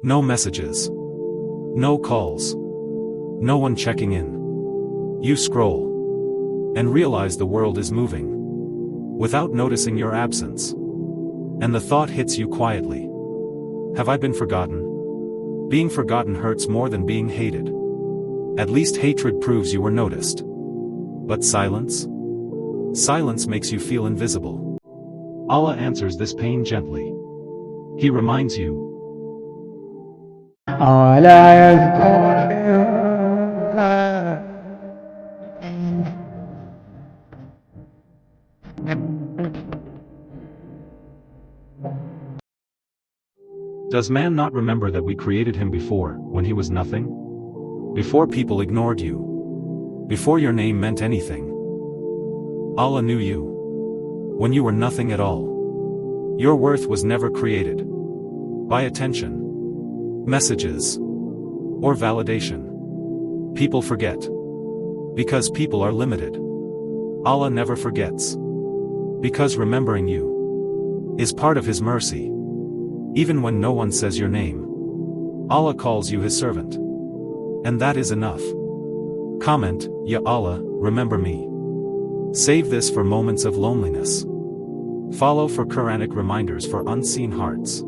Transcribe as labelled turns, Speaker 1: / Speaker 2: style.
Speaker 1: No messages. No calls. No one checking in. You scroll. And realize the world is moving. Without noticing your absence. And the thought hits you quietly. Have I been forgotten? Being forgotten hurts more than being hated. At least hatred proves you were noticed. But silence? Silence makes you feel invisible. Allah answers this pain gently. He reminds you. Does man not remember that we created him before, when he was nothing? Before people ignored you. Before your name meant anything. Allah knew you. When you were nothing at all. Your worth was never created. By attention. Messages. Or validation. People forget. Because people are limited. Allah never forgets. Because remembering you is part of His mercy. Even when no one says your name. Allah calls you His servant. And that is enough. Comment, Ya Allah, remember me. Save this for moments of loneliness. Follow for Quranic reminders for unseen hearts.